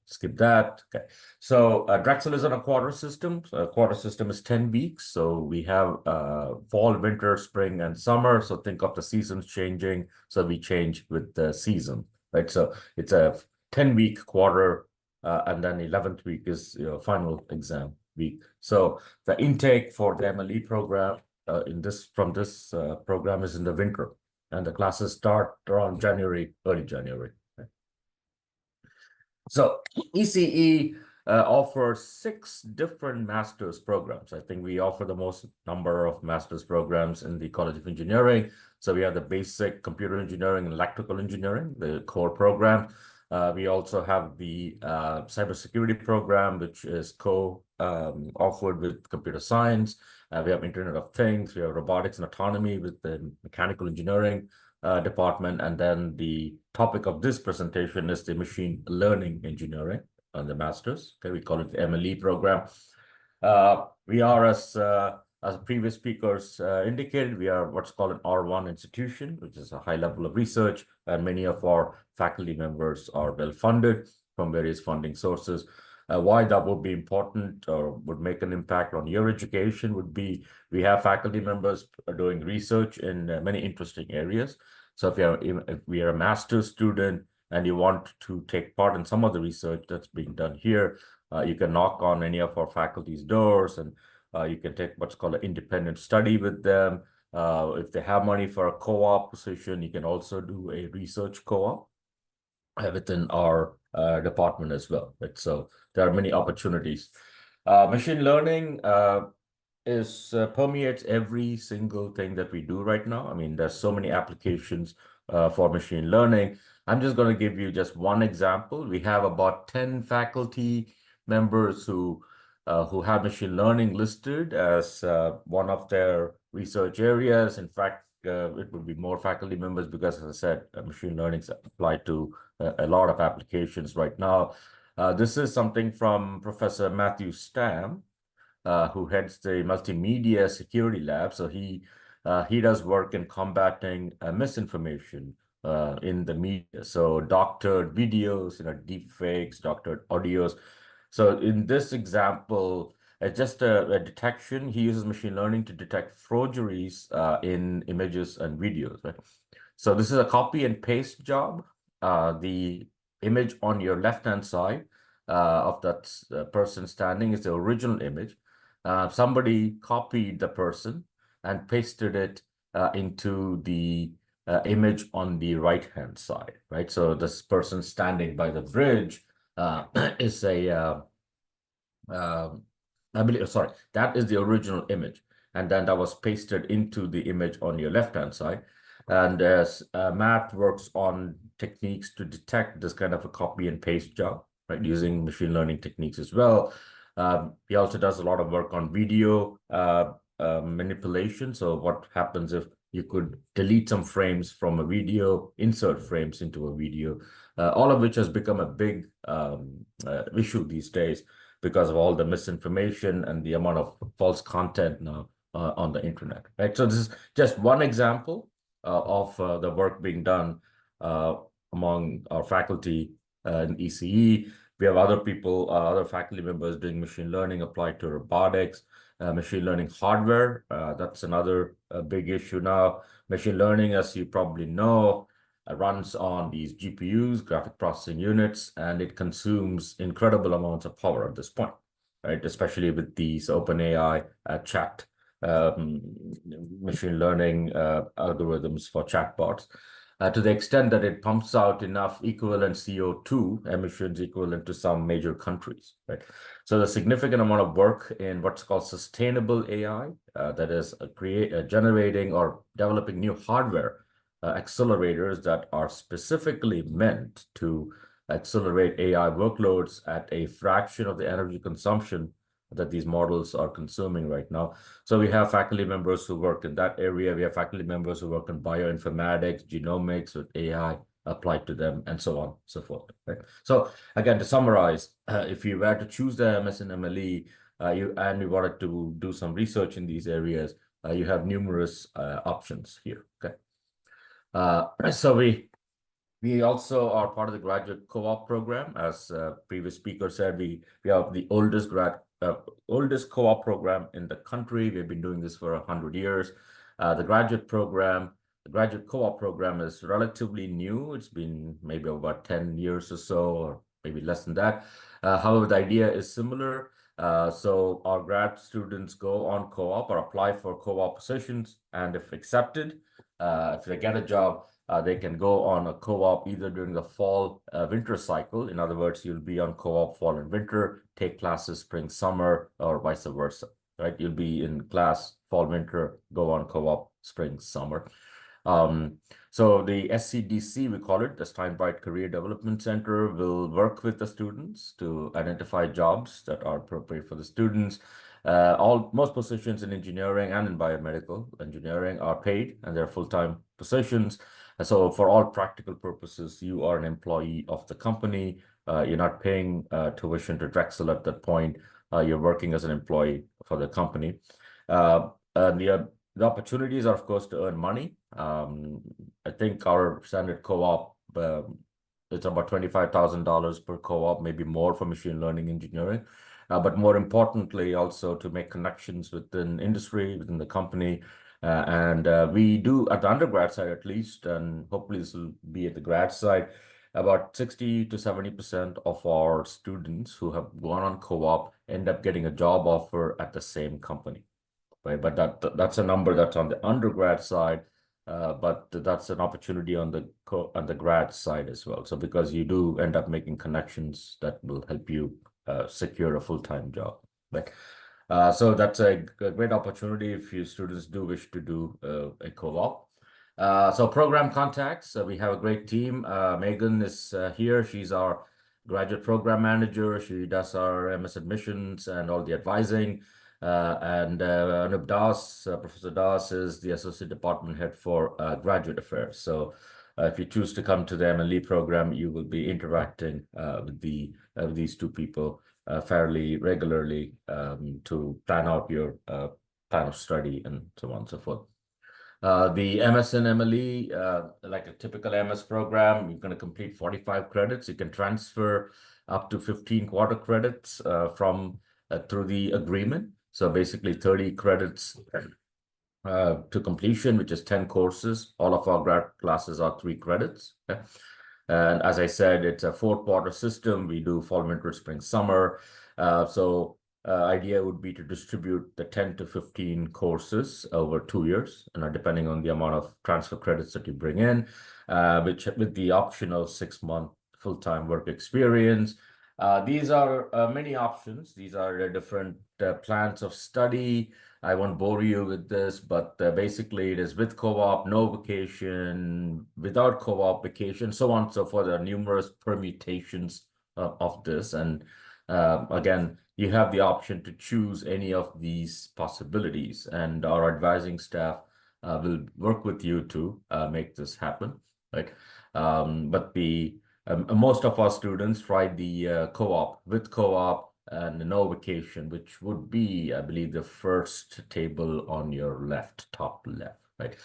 Skip that. Okay. So Drexel is on a quarter system. So a quarter system is 10 weeks. So we have fall, winter, spring, and summer. So think of the seasons changing. So we change with the season, right? So it's a 10-week quarter, and then 11th week is your final exam week. So the intake for the MLE program from this program is in the winter, and the classes start around early January. Okay. So ECE offers 6 different master's programs. I think we offer the most number of master's programs in the College of Engineering. So we have the basic computer engineering and electrical engineering, the core program. We also have the cybersecurity program, which is co-offered with computer science. We have Internet of Things. We have robotics and autonomy with the mechanical engineering department. And then the topic of this presentation is the machine learning engineering on the master's. Okay, we call it the MLE program. We are, as previous speakers indicated, we are what's called an R1 institution, which is a high level of research, and many of our faculty members are well funded from various funding sources. Why that would be important or would make an impact on your education would be we have faculty members doing research in many interesting areas. So if we are a master's student and you want to take part in some of the research that's being done here, you can knock on any of our faculty's doors, and you can take what's called an independent study with them. If they have money for a co-op position, you can also do a research co-op within our department as well. Right? So there are many opportunities. Machine learning permeates every single thing that we do right now. I mean, there's so many applications for machine learning. I'm just going to give you just one example. We have about 10 faculty members who have machine learning listed as one of their research areas. In fact, it would be more faculty members because, as I said, machine learning is applied to a lot of applications right now. This is something from Professor Matthew Stamm, who heads the multimedia security lab. So he does work in combating misinformation in the media. So doctored videos, deep fakes, doctored audios. So in this example, it's just a detection. He uses machine learning to detect forgeries in images and videos. Right? So this is a copy and paste job. The image on your left-hand side of that person standing is the original image. Somebody copied the person and pasted it into the image on the right-hand side, right? So this person standing by the bridge is that is the original image. And then that was pasted into the image on your left-hand side. And as Matt works on techniques to detect this kind of a copy and paste job, right, using machine learning techniques as well. He also does a lot of work on video manipulation. So what happens if you could delete some frames from a video, insert frames into a video, all of which has become a big issue these days because of all the misinformation and the amount of false content now on the internet, right? So this is just one example of the work being done among our faculty in ECE. We have other people, other faculty members doing machine learning applied to robotics, machine learning hardware. That's another big issue now. Machine learning, as you probably know, runs on these GPUs, graphic processing units, and it consumes incredible amounts of power at this point, right? Especially with these OpenAI chat machine learning algorithms for chatbots. To the extent that it pumps out enough equivalent CO2 emissions equivalent to some major countries, right? So the significant amount of work in what's called sustainable AI, that is generating or developing new hardware accelerators that are specifically meant to accelerate AI workloads at a fraction of the energy consumption that these models are consuming right now. So we have faculty members who work in that area. We have faculty members who work in bioinformatics, genomics with AI applied to them, and so on and so forth. Right? So again, to summarize, if you were to choose the MS-MLE and you wanted to do some research in these areas, you have numerous options here. Okay. So we also are part of the graduate co-op program. As previous speaker said, we have the oldest co-op program in the country. We've been doing this for 100 years. The graduate co-op program is relatively new. It's been maybe about 10 years or so, or maybe less than that. However, the idea is similar. So our grad students go on co-op or apply for co-op positions, and if accepted, if they get a job, they can go on a co-op either during the fall winter cycle. In other words, you'll be on co-op fall and winter, take classes spring, summer, or vice versa, right? You'll be in class fall, winter, go on co-op spring, summer. So the SCDC, we call it, the Steinbreit Career Development Center, will work with the students to identify jobs that are appropriate for the students. Most positions in engineering and in biomedical engineering are paid, and they're full-time positions. And so for all practical purposes, you are an employee of the company. You're not paying tuition to Drexel at that point. You're working as an employee for the company. The opportunities are, of course, to earn money. I think our standard co-op, it's about $25,000 per co-op, maybe more for machine learning engineering. But more importantly, also to make connections within industry, within the company. We do, at the undergrad side at least, and hopefully this will be at the grad side, about 60 to 70% of our students who have gone on co-op end up getting a job offer at the same company. Right? But that's a number that's on the undergrad side, but that's an opportunity on the grad side as well. So because you do end up making connections that will help you secure a full-time job. Right? So that's a great opportunity if you students do wish to do a co-op. So program contacts, we have a great team. Megan is here. She's our graduate program manager. She does our MS admissions and all the advising. And Anup Das, Professor Das is the Associate Department Head for Graduate Affairs. So if you choose to come to the MLE program, you will be interacting with these two people fairly regularly to plan out your plan of study and so on and so forth. The MS and MLE, like a typical MS program, you're going to complete 45 credits. You can transfer up to 15 quarter credits through the agreement. So basically 30 credits to completion, which is 10 courses. All of our grad classes are 3 credits. Okay? And as I said, it's a 4-quarter system. We do fall, winter, spring, summer. Idea would be to distribute the 10 to 15 courses over 2 years, and depending on the amount of transfer credits that you bring in, which with the optional 6-month full-time work experience. These are many options. These are different plans of study. I won't bore you with this, but basically it is with co-op, no vacation, without co-op, vacation, so on and so forth. There are numerous permutations of this. And again, you have the option to choose any of these possibilities, and our advising staff will work with you to make this happen, right? But most of our students try the co-op, with co-op and no vacation, which would be, I believe, the first table on your left, top left, right?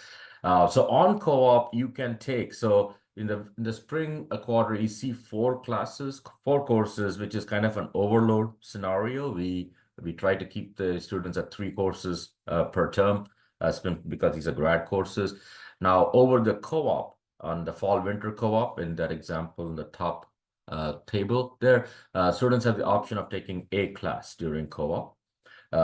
So on co-op, you can take, so in the spring quarter, you see 4 courses, which is kind of an overload scenario. We try to keep the students at 3 courses per term, because these are grad courses. Now, over the co-op, on the fall-winter co-op, in that example in the top table there, students have the option of taking a class during co-op.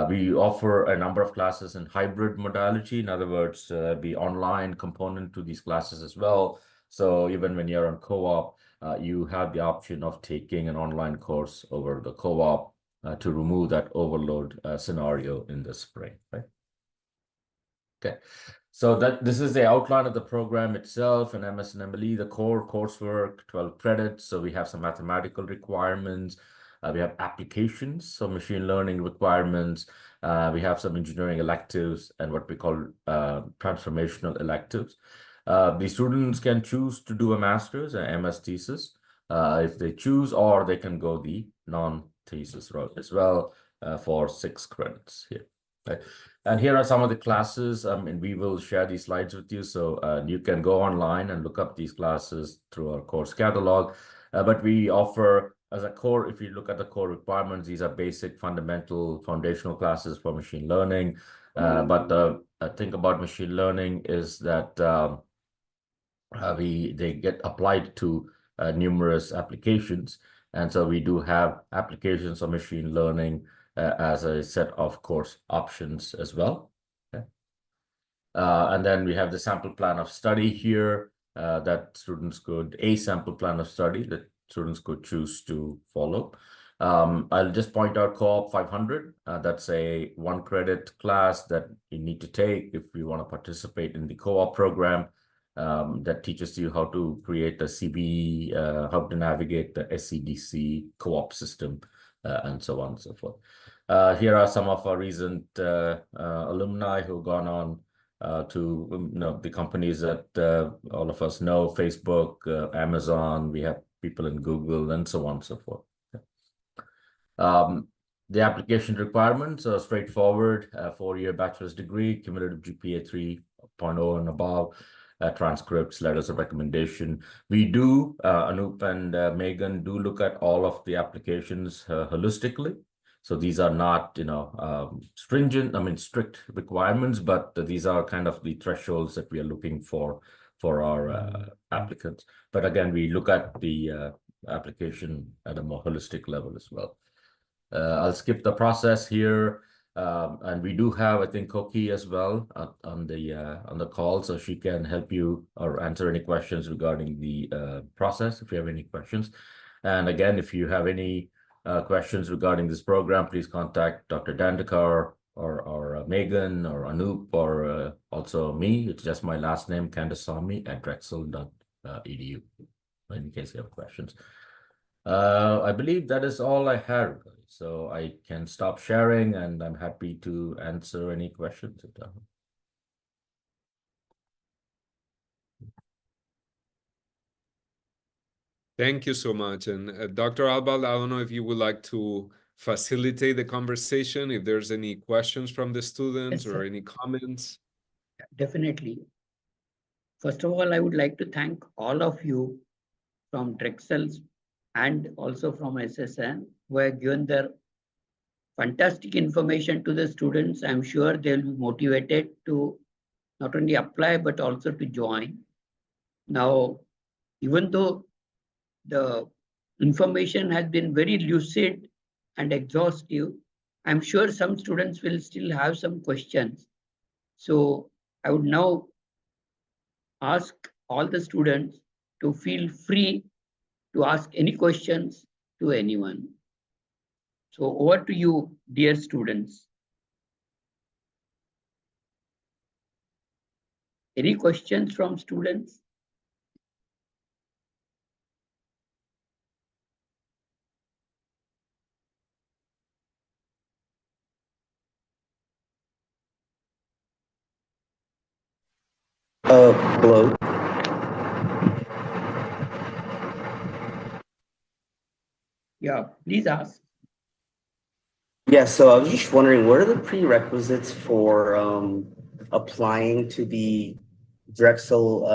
We offer a number of classes in hybrid modality. In other words, the online component to these classes as well. So even when you're on co-op, you have the option of taking an online course over the co-op to remove that overload scenario in the spring, right? Okay. So this is the outline of the program itself, and MS-MLE, the core coursework, 12 credits. So we have some mathematical requirements. We have applications, so machine learning requirements. We have some engineering electives and what we call transformational electives. The students can choose to do a master's, an MS thesis, if they choose, or they can go the non-thesis route as well for 6 credits here. Right? And here are some of the classes, and we will share these slides with you, so you can go online and look up these classes through our course catalog. But we offer, as a core, if you look at the core requirements, these are basic, fundamental, foundational classes for machine learning. But the thing about machine learning is that they get applied to numerous applications. And so we do have applications of machine learning as a set of course options as well. Okay. And then we have the sample plan of study here that students could, a sample plan of study that students could choose to follow. I'll just point out Co-op 500. That's a 1 credit class that you need to take if you want to participate in the co-op program. That teaches you how to create a CBE, how to navigate the SCDC co-op system, and so on and so forth. Here are some of our recent alumni who've gone on to the companies that all of us know, Facebook, Amazon, we have people in Google, and so on and so forth. The application requirements are straightforward: 4-year bachelor's degree, cumulative GPA 3.0 and above, transcripts, letters of recommendation. We do, Anup and Megan do look at all of the applications holistically. So these are not, strict requirements, but these are kind of the thresholds that we are looking for our applicants. But again, we look at the application at a more holistic level as well. I'll skip the process here. And we do have, I think, Koki as well on the call, so she can help you or answer any questions regarding the process, if you have any questions. And again, if you have any questions regarding this program, please contact Dr. Dandekar or Megan or Anup or also me. It's just my last name, Kandasamy @drexel.edu, in case you have questions. I believe that is all I have. So I can stop sharing, and I'm happy to answer any questions. Thank you so much. And Dr. Albal, I don't know if you would like to facilitate the conversation, if there's any questions from the students. Yes, or any comments. Definitely. First of all, I would like to thank all of you from Drexel and also from SSN who have given their fantastic information to the students. I'm sure they'll be motivated to not only apply, but also to join. Now, even though the information has been very lucid and exhaustive, I'm sure some students will still have some questions. So I would now ask all the students to feel free to ask any questions to anyone. So over to you, dear students. Any questions from students? Hello. Yeah, please ask. Yeah, so I was just wondering, what are the prerequisites for applying to the Drexel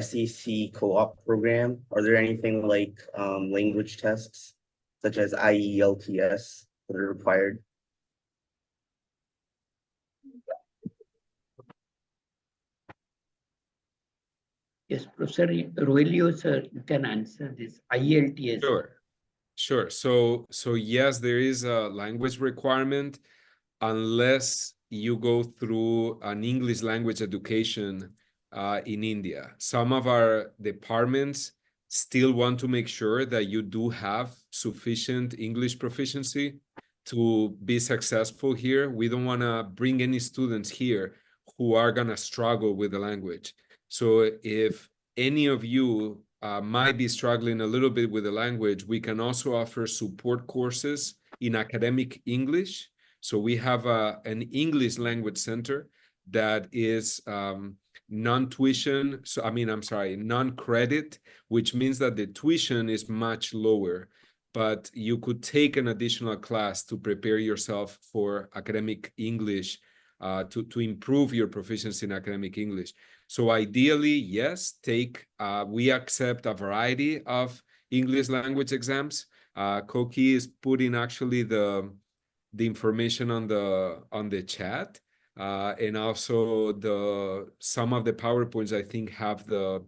SAC co-op program, are there anything like language tests such as IELTS that are required? Yes, Professor Roelio, sir, you can answer this IELTS. Sure. So yes, there is a language requirement unless you go through an English language education in India. Some of our departments still want to make sure that you do have sufficient English proficiency to be successful here. We don't want to bring any students here who are going to struggle with the language. So if any of you might be struggling a little bit with the language, we can also offer support courses in academic English. So we have an English language center that is non-tuition. So non-credit, which means that the tuition is much lower, but you could take an additional class to prepare yourself for academic English, to improve your proficiency in academic English. So ideally, yes, we accept a variety of English language exams. Koki is putting actually the information on the chat, and also some of the PowerPoints I think have the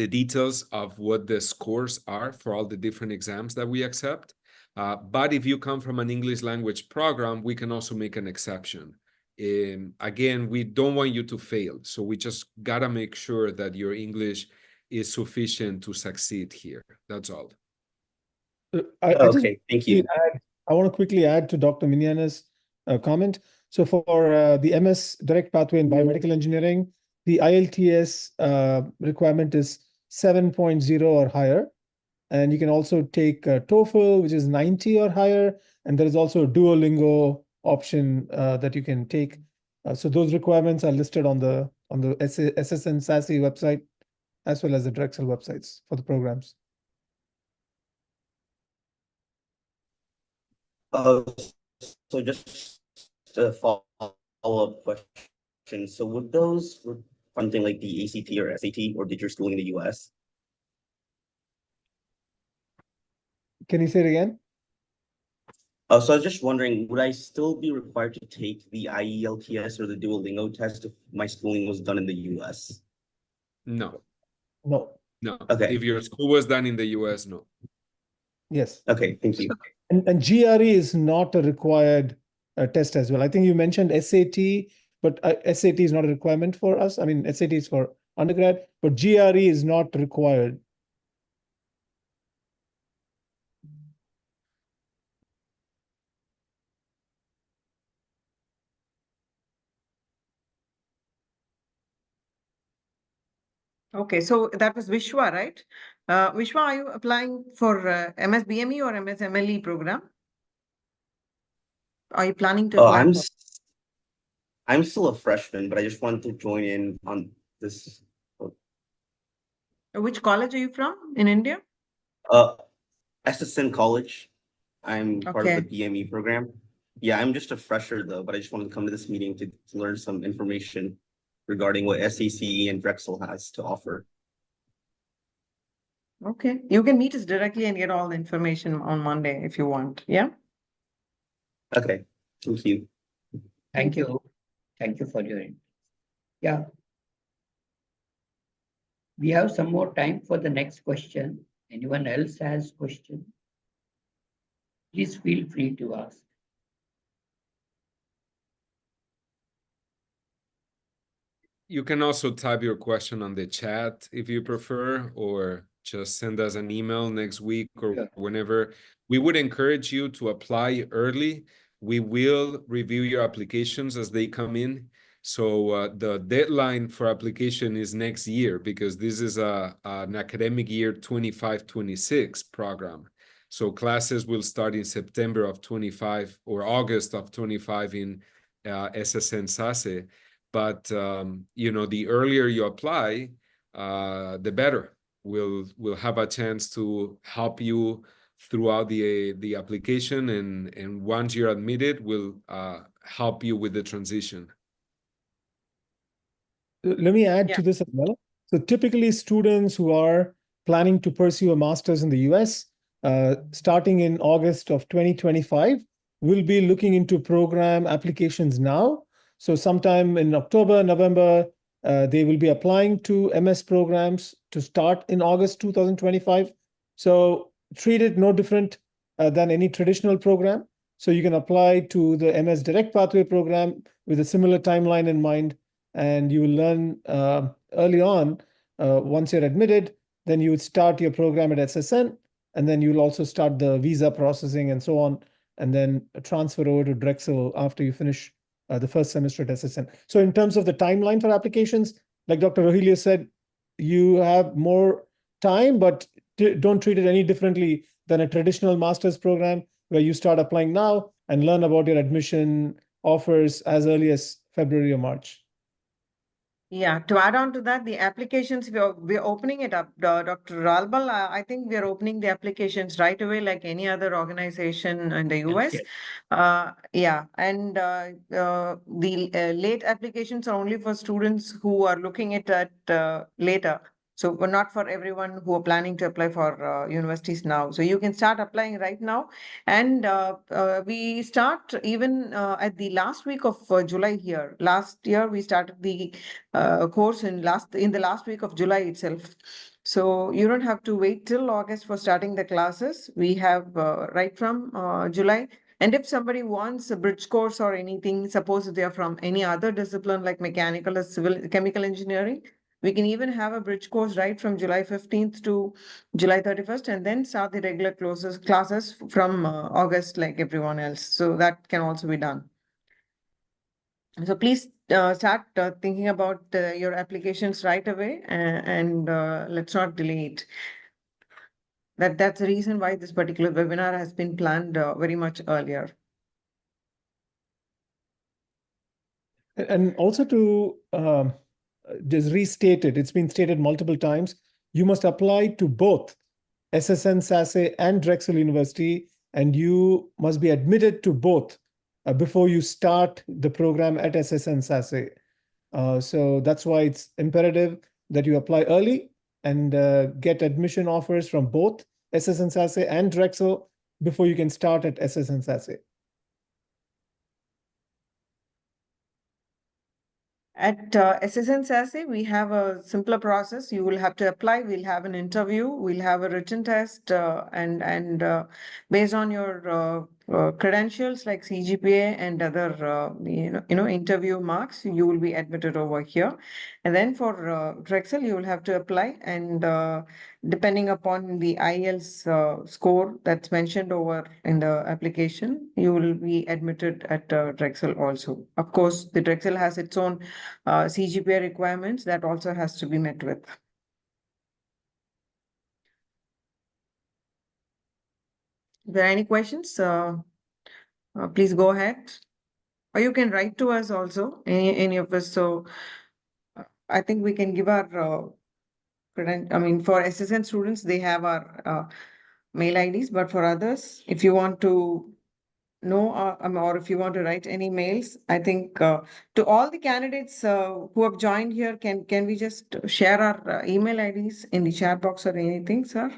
details of what the scores are for all the different exams that we accept. But if you come from an English language program, we can also make an exception. Again, we don't want you to fail, so we just gotta make sure that your English is sufficient to succeed here. That's all. Okay, thank you. I want to quickly add to Dr. Mignana's comment. So for the MS direct pathway in biomedical engineering, the IELTS requirement is 7.0 or higher. And you can also take TOEFL, which is 90 or higher. And there is also a Duolingo option that you can take. So those requirements are listed on the SSN SACE website, as well as the Drexel websites for the programs. So just a follow-up question. So would those something like the ACT or SAT, or did your schooling in the US? Can you say it again? So I was just wondering, would I still be required to take the IELTS or the Duolingo test if my schooling was done in the US? No. No. Okay. If your school was done in the US, no. Yes. Okay, thank you. And GRE is not a required test as well. I think you mentioned SAT, but SAT is not a requirement for us. I mean, SAT is for undergrad, but GRE is not required. Okay, so that was Vishwa, right? Vishwa, are you applying for MS-BME or MS-MLE program? Are you planning to apply? I'm still a freshman, but I just wanted to join in on this. Which college are you from in India? SSN College. I'm part of the BME program. Yeah, I'm just a fresher though, but I just wanted to come to this meeting to learn some information regarding what SACE and Drexel has to offer. Okay, you can meet us directly and get all the information on Monday if you want. Yeah. Okay, thank you. Thank you. Thank you for your interest. Yeah. We have some more time for the next question. Anyone else has question? Please feel free to ask. You can also type your question on the chat if you prefer, or just send us an email next week or whenever. We would encourage you to apply early. We will review your applications as they come in. So the deadline for application is next year, because this is an academic year 25-26 program. So classes will start in September of 25 or August of 25 in SSN SACE. But the earlier you apply, the better. We'll have a chance to help you throughout the application, and once you're admitted, we'll help you with the transition. let me add to this as well. So typically students who are planning to pursue a master's in the US, starting in August of 2025, will be looking into program applications now. So sometime in October, November, they will be applying to MS programs to start in August 2025. So treat it no different than any traditional program. So you can apply to the MS Direct Pathway program with a similar timeline in mind, and you will learn early on. Once you're admitted, then you would start your program at SSN, and then you'll also start the visa processing and so on, and then transfer over to Drexel after you finish the first semester at SSN. So in terms of the timeline for applications, like Dr. Rogelio said, you have more time, but don't treat it any differently than a traditional master's program where you start applying now and learn about your admission offers as early as February or March. Yeah, to add on to that, the applications, we're opening it up. Dr. Ralbal, I think we're opening the applications right away like any other organization in the US. Yeah, and the late applications are only for students who are looking at that later. So we're not for everyone who are planning to apply for universities now. So you can start applying right now. And we start even at the last week of July here. Last year, we started the course in the last week of July itself. So you don't have to wait till August for starting the classes. We have right from July. And if somebody wants a bridge course or anything, suppose they are from any other discipline like mechanical or civil chemical engineering, we can even have a bridge course right from July 15th to July 31st, and then start the regular classes from August like everyone else. So that can also be done. So please start thinking about your applications right away, and let's not delay it. That's the reason why this particular webinar has been planned very much earlier. And also to just restate it, it's been stated multiple times, you must apply to both SSN SACE and Drexel University, and you must be admitted to both before you start the program at SSN SACE. So that's why it's imperative that you apply early and get admission offers from both SSN SACE and Drexel before you can start at SSN SACE. At SSN SACE, we have a simpler process. You will have to apply. We'll have an interview. We'll have a written test, and based on your credentials like CGPA and other interview marks, you will be admitted over here. And then for Drexel, you will have to apply, and depending upon the IELTS score that's mentioned over in the application, you will be admitted at Drexel also. Of course, the Drexel has its own CGPA requirements that also has to be met with. If there are any questions, please go ahead. Or you can write to us also, any of us. So I think we can give our for SSN students, they have our mail IDs, but for others, if you want to know or if you want to write any mails, I think to all the candidates who have joined here, can we just share our email IDs in the chat box or anything, sir?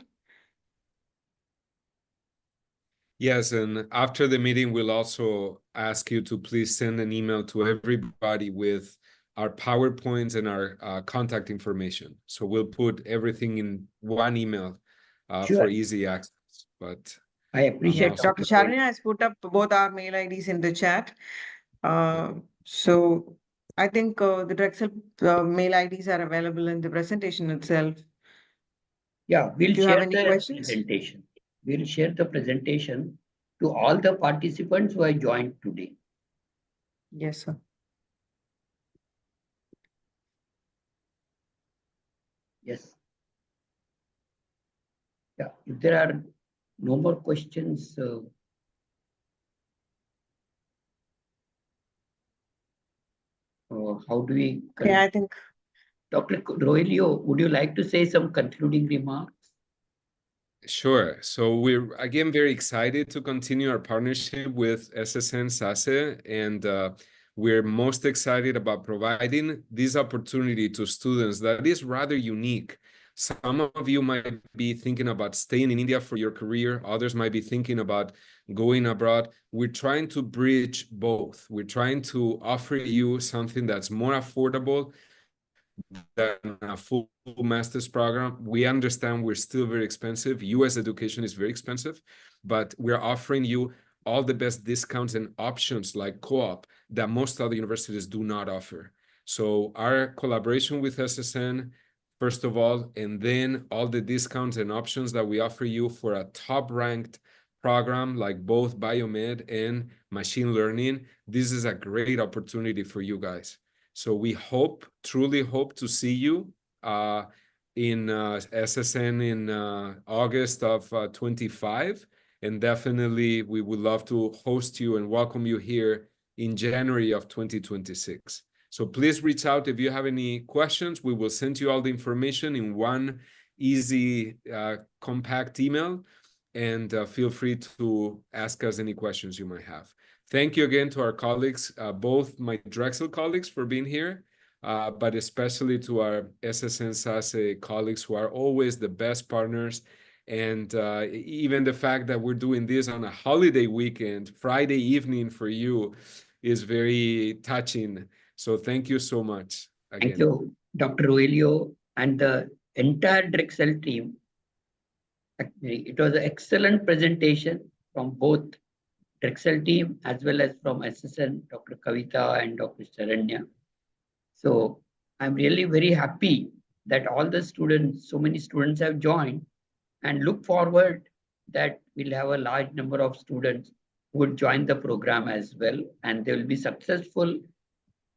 Yes, and after the meeting, we'll also ask you to please send an email to everybody with our PowerPoints and our contact information. So we'll put everything in one email for easy access. But I appreciate Dr. Sharanya has put up both our mail IDs in the chat. So I think the Drexel mail IDs are available in the presentation itself. Yeah, we'll Do you share have any the questions? presentation. We'll share the presentation to all the participants who have joined today. Yes, sir. Yes. Yeah, if there are no more questions, how do we? Yeah, I think. Dr. Rogelio, would you like to say some concluding remarks? Sure. So we're, again, very excited to continue our partnership with SSN SACE, and We're most excited about providing this opportunity to students that is rather unique. Some of you might be thinking about staying in India for your career. Others might be thinking about going abroad. We're trying to bridge both. We're trying to offer you something that's more affordable than a full master's program. We understand we're still very expensive. US education is very expensive, but we're offering you all the best discounts and options like co-op that most other universities do not offer. So our collaboration with SSN, first of all, and then all the discounts and options that we offer you for a top-ranked program like both biomed and machine learning, this is a great opportunity for you guys. So we hope, truly hope to see you in SSN in August of 25. And definitely we would love to host you and welcome you here in January of 2026. So please reach out if you have any questions. We will send you all the information in one easy, compact email. And feel free to ask us any questions you might have. Thank you again to our colleagues, both my Drexel colleagues for being here, but especially to our SSN SACE colleagues who are always the best partners. And even the fact that we're doing this on a holiday weekend, Friday evening for you, is very touching. So thank you so much again. Thank you, Dr. Rogelio and the entire Drexel team. Actually, it was an excellent presentation from both Drexel team as well as from SSN, Dr. Kavita and Dr. Sharanya. So I'm really very happy that all the students, so many students have joined, and look forward that we'll have a large number of students who would join the program as well, and they will be successful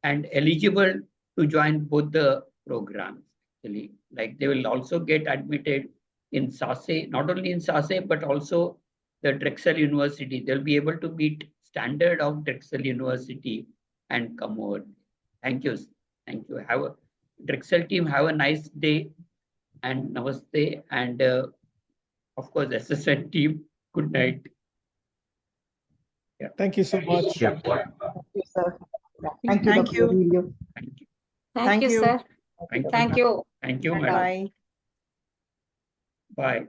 and eligible to join both the programs. Actually, like they will also get admitted in SACE, not only in SACE, but also the Drexel University. They'll be able to meet standard of Drexel University and come over. Thank you. Thank you. Have a Drexel team, have a nice day and namaste. And of course, SSN team, good night. Yeah. Thank you so much. Thank you, sir. Thank you, Thank Dr. you. Rogelio. Thank you, sir. Thank you. Thank you. Thank you, madam. Bye. Bye.